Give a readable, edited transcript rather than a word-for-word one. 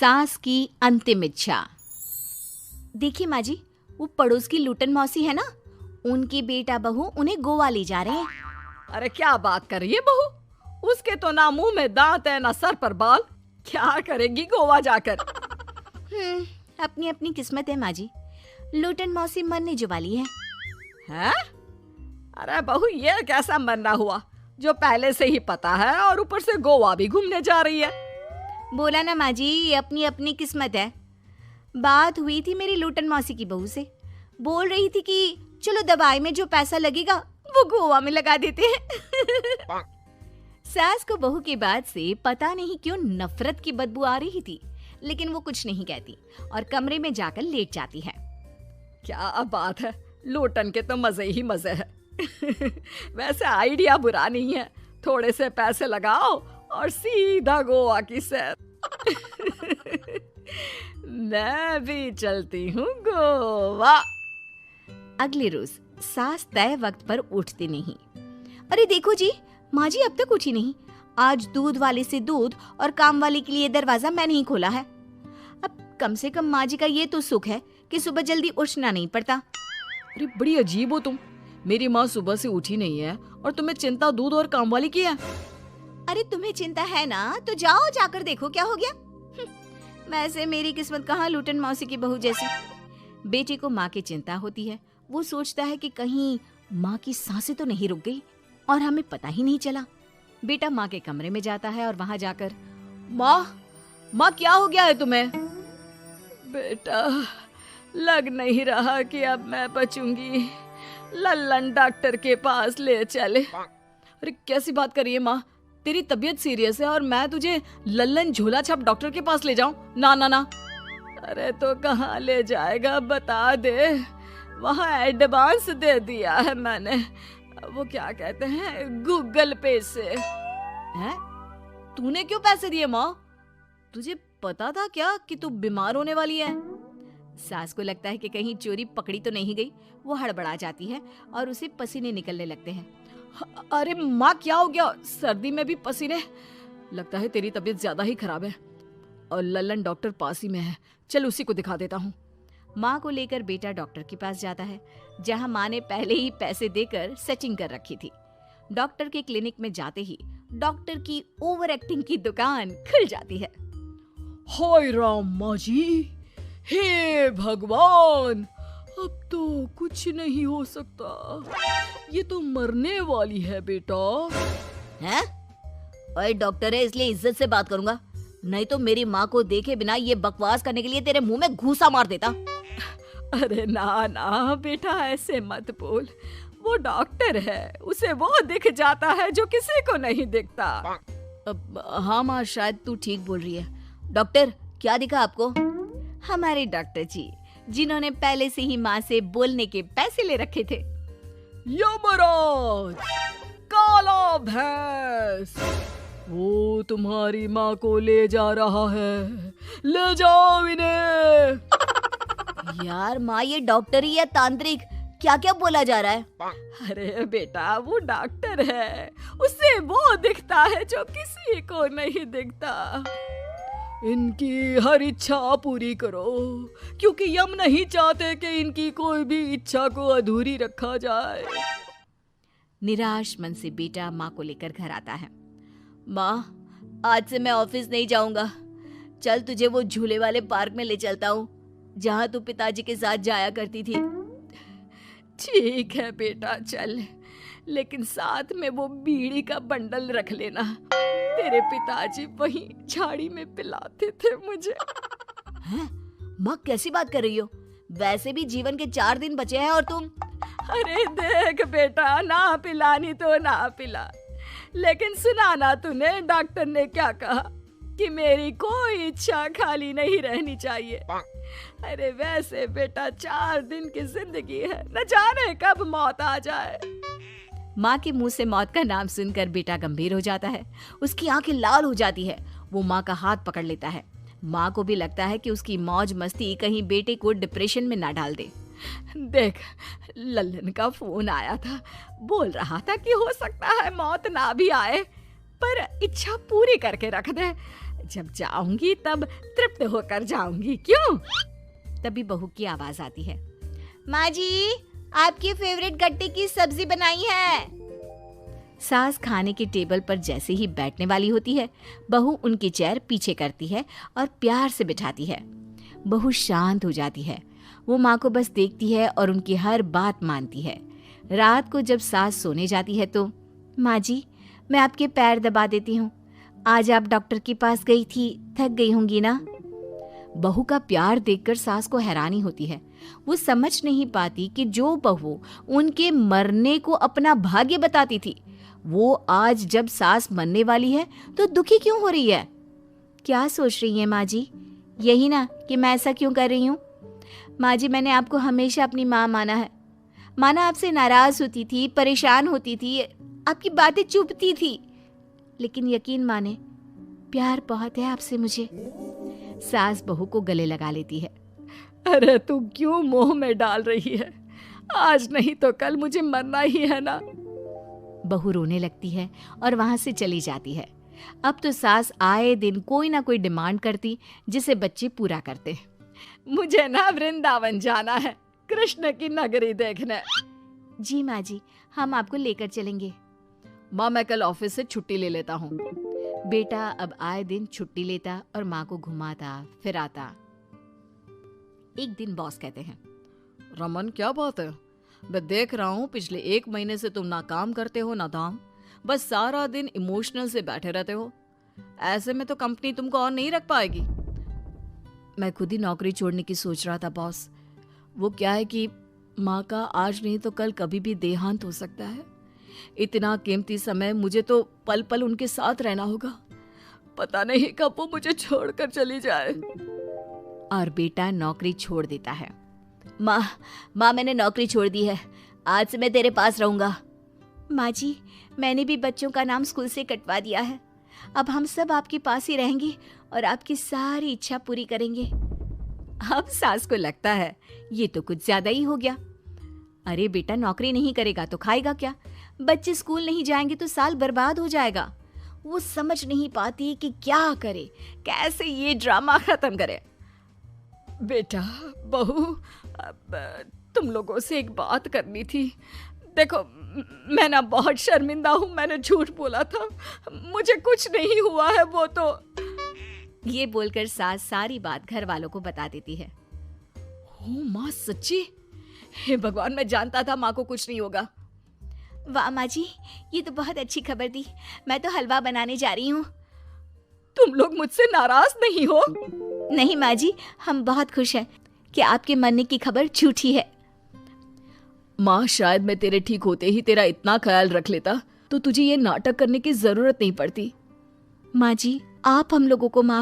सास की अंतिम इच्छा। देखिए माँ जी, वो पड़ोस की लूटन मौसी है ना, उनकी बेटा बहू उन्हें गोवा ले जा रहे हैं। अरे क्या बात कर रही है बहू, उसके तो ना मुंह में दांत है ना सर पर बाल, क्या करेगी गोवा जाकर। अपनी अपनी किस्मत है माँ जी, लूटन मौसी मरने जो वाली है। हैं? अरे बहू, ये कैसा मरना हुआ जो पहले से ही पता है और ऊपर से गोवा भी घूमने जा रही है। बोला ना माँ जी, ये अपनी अपनी किस्मत है। बात हुई थी मेरी लूटन मौसी की बहू से, बोल रही थी कि चलो दवाई में जो पैसा लगेगा वो गोवा में लगा देते हैं। सास को बहू की बात से पता नहीं क्यों नफरत की बदबू आ रही थी, लेकिन वो कुछ नहीं कहती और कमरे में जाकर लेट जाती है। क्या बात है, लूटन के तो मजे ही मजे है। वैसे आइडिया बुरा नहीं है, थोड़े से पैसे लगाओ और सीधा गोवा की सैर। मैं भी चलती हूँ गोवा। अगले रोज सास तय वक्त पर उठती नहीं। अरे देखो जी, माँ जी अब तक उठी नहीं। आज दूध वाले से दूध और काम वाले के लिए दरवाजा मैंने ही खोला है। अब कम से कम माँ जी का ये तो सुख है कि सुबह जल्दी उठना नहीं पड़ता। अरे बड़ी अजीब हो तुम, मेरी माँ सुबह से उठी नहीं है और तुम्हें चिंता दूध और काम वाली की है। अरे तुम्हें चिंता है ना, तो जाओ जाकर देखो क्या हो गया। वैसे मेरी किस्मत कहाँ लूटन मौसी की बहू जैसी। बेटे को माँ की चिंता होती है, वो सोचता है कि कहीं माँ की सांसें तो नहीं रुक गई और हमें पता ही नहीं चला। बेटा माँ के कमरे में जाता है और वहां जाकर, माँ क्या हो गया है तुम्हें? बेटा, लग नहीं रहा कि अब मैं बचूंगी, लल्लन डॉक्टर के पास ले चले। अरे कैसी बात कर रही है माँ, तेरी तबीयत सीरियस है और मैं तुझे लल्लन झोला छाप डॉक्टर के पास ले जाऊं? ना ना ना। अरे तो कहाँ ले जाएगा बता दे, वहाँ एडवांस दे दिया है मैंने, वो क्या कहते हैं, गूगल पे से। हैं? तूने क्यों पैसे दिए माँ? तुझे पता था क्या कि तू बीमार होने वाली है? सास को लगता है कि कहीं चोरी पकड़ी तो नहीं गई। वो हड़बड़ा जाती है और उसे पसीने निकलने लगते हैं। अरे माँ क्या हो गया, सर्दी में भी पसीने? लगता है तेरी तबीयत ज्यादा ही खराब है और लल्लन डॉक्टर पास ही में है, चल उसी को दिखा देता हूँ। माँ को लेकर बेटा डॉक्टर के पास जाता है, जहाँ माँ ने पहले ही पैसे देकर सेटिंग कर रखी थी। डॉक्टर के क्लिनिक में जाते ही डॉक्टर की ओवर एक्टिंग की दुकान खुल जाती है। हाय राम माँ जी, हे भगवान, अब तो कुछ नहीं हो सकता, ये तो मरने वाली है बेटा। हैं? ओए डॉक्टर है इसलिए इज्जत से बात करूंगा, नहीं तो मेरी माँ को देखे बिना ये बकवास करने के लिए तेरे मुंह में घूसा मार देता। अरे ना ना बेटा, ऐसे मत बोल, वो डॉक्टर है, उसे वो दिख जाता है जो किसी को नहीं दिखता। हाँ माँ, शायद तू ठीक बोल रही है। डॉक्टर क्या दिखा आपको? हमारे डॉक्टर जी, जिन्होंने पहले से ही माँ से बोलने के पैसे ले रखे थे। यमराज, काला भैंस, वो तुम्हारी माँ को ले जा रहा है, ले जाओ इन्हें। यार माँ, ये डॉक्टर ही है तांत्रिक, क्या क्या बोला जा रहा है? अरे बेटा, वो डॉक्टर है, उसे वो दिखता है जो किसी को नहीं दिखता। इनकी हर इच्छा पूरी करो, क्योंकि यम नहीं चाहते कि इनकी कोई भी इच्छा को अधूरी रखा जाए। निराश मन से बेटा माँ को लेकर घर आता है। माँ, आज से मैं ऑफिस नहीं जाऊंगा, चल तुझे वो झूले वाले पार्क में ले चलता हूँ जहाँ तू पिताजी के साथ जाया करती थी। ठीक है बेटा चल, लेकिन साथ में वो बीड़ी का बंडल रख लेना, तेरे पिताजी वहीं झाड़ी में पिलाते थे मुझे। हैं? माँ कैसी बात कर रही हो? वैसे भी जीवन के 4 दिन बचे हैं और तुम। अरे देख बेटा, ना पिलानी तो ना पिला, लेकिन सुना ना तूने डॉक्टर ने क्या कहा कि मेरी कोई इच्छा खाली नहीं रहनी चाहिए। अरे वैसे बेटा 4 दिन की जिंदगी है, न जाने कब मौत आ जाए। माँ के मुंह से मौत का नाम सुनकर बेटा गंभीर हो जाता है, उसकी आंखें लाल हो जाती है। वो माँ का हाथ पकड़ लेता है। माँ को भी लगता है कि उसकी मौज मस्ती कहीं बेटे को डिप्रेशन में ना डाल दे। देख, लल्लन का फोन आया था, बोल रहा था कि हो सकता है मौत ना भी आए, पर इच्छा पूरी करके रख दे। जब जाऊंगी तब तृप्त होकर जाऊंगी, क्यों? तभी बहू की आवाज आती है, माँ जी आपकी फेवरेट गट्टे की सब्जी बनाई है। सास खाने के टेबल पर जैसे ही बैठने वाली होती है, बहू उनकी चेयर पीछे करती है और प्यार से बिठाती है। बहू शांत हो जाती है। वो माँ को बस देखती है और उनकी हर बात मानती है। रात को जब सास सोने जाती है तो, माँ जी मैं आपके पैर दबा देती हूँ, आज आप डॉक्टर के पास गई थी, थक गई होंगी ना। बहू का प्यार देखकर सास को हैरानी होती है। वो समझ नहीं पाती कि जो बहू उनके मरने को अपना भाग्य बताती थी, वो आज जब सास मरने वाली है तो दुखी क्यों हो रही है। क्या सोच रही है माँ जी? यही ना कि मैं ऐसा क्यों कर रही हूँ। माँ जी मैंने आपको हमेशा अपनी माँ माना है। माना आपसे नाराज होती थी, परेशान होती थी, आपकी बातें चुभती थी, लेकिन यकीन माने प्यार बहुत है आपसे मुझे। सास बहू को गले लगा लेती है। अरे तू क्यों मोह में डाल रही है? आज नहीं तो कल मुझे मरना ही है ना। बहू रोने लगती है और वहां से चली जाती है। अब तो सास आए दिन कोई ना कोई डिमांड करती जिसे बच्चे पूरा करते। मुझे ना वृंदावन जाना है, कृष्ण की नगरी देखने। जी माँ जी हम आपको लेकर चलेंगे। माँ मैं कल ऑफिस से छुट्टी ले लेता हूँ। बेटा अब आए दिन छुट्टी लेता और माँ को घुमाता फिराता। एक दिन बॉस कहते हैं, रमन क्या बात है, मैं देख रहा हूँ पिछले 1 महीने से तुम ना काम करते हो ना दाम, बस सारा दिन इमोशनल से बैठे रहते हो। ऐसे में तो कंपनी तुमको और नहीं रख पाएगी। मैं खुद ही नौकरी छोड़ने की सोच रहा था बॉस। वो क्या है कि माँ का आज नहीं तो कल कभी भी देहांत हो सकता है। इतना कीमती समय मुझे तो पल पल उनके साथ रहना होगा। पता नहीं कब वो मुझे छोड़कर चली जाए। और बेटा नौकरी छोड़ देता है। माँ मैंने नौकरी छोड़ दी है, आज से मैं तेरे पास रहूंगा। माँ जी मैंने भी बच्चों का नाम स्कूल से कटवा दिया है, अब हम सब आपके पास ही रहेंगे और आपकी सारी इच्छा पूरी करेंगे। अब सास को लगता है ये तो कुछ ज्यादा ही हो गया। अरे बेटा नौकरी नहीं करेगा तो खाएगा क्या? बच्चे स्कूल नहीं जाएंगे तो साल बर्बाद हो जाएगा। वो समझ नहीं पाती कि क्या करे, कैसे ये ड्रामा खत्म करे। बेटा बहू तुम लोगों से एक बात करनी थी। देखो मैं ना बहुत शर्मिंदा हूँ, मैंने झूठ बोला था, मुझे कुछ नहीं हुआ है। वो तो ये बोलकर सास सारी बात घर वालों को बता देती है। ओ माँ सच्ची? हे भगवान मैं जानता था माँ को कुछ नहीं होगा। वाह माँ जी ये तो बहुत अच्छी खबर दी, मैं तो हलवा बनाने जा रही हूँ। तुम लोग मुझसे नाराज नहीं हो? नहीं माँ जी हम बहुत खुश हैं कि आपके मरने की खबर झूठी है। माँ शायद मैं तेरे ठीक होते ही तेरा इतना ख्याल रख लेता तो तुझे ये नाटक करने की जरूरत नहीं पड़ती। माँ जी आप हम लोगों को माफ